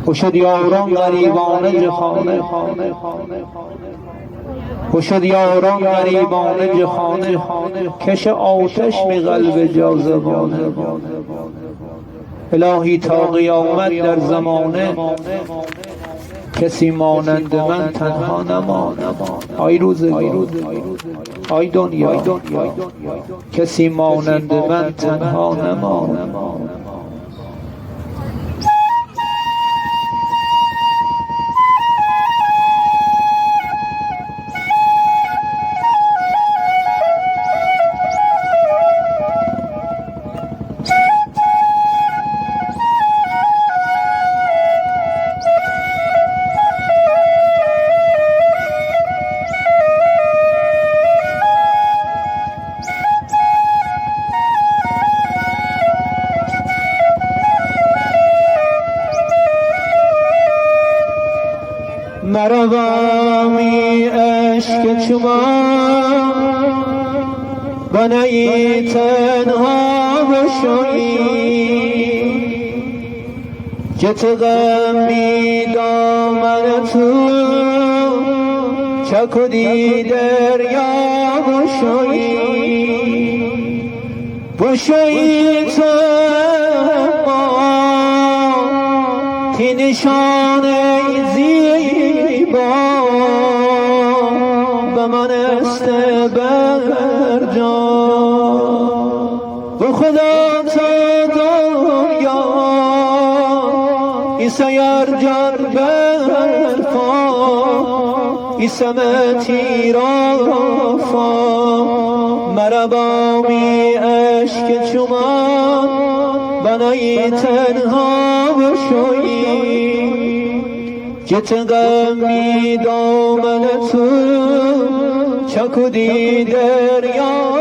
خوشد یاران غریبان جهانه، خوشد یاران غریبان جهانه، کش آتش می قلب جاذبانه. الهی تا قیامت در زمانه کسی مانند من تنها نماند. آی روزگار، آی دنیا، کسی مانند من تنها نماند. مروامی عشق شما بنایی تنها بشوی، جت غمی دامن تو چکدی دریا بشوی، بشوی تو تی نشان زیبا به من بر جا و خدا تا دنیا ای سیر جان برفا ای سمتی رافا مربامی عشق چمان بنایی تنها بشوی، جت غمی دامن تو چکدی دریا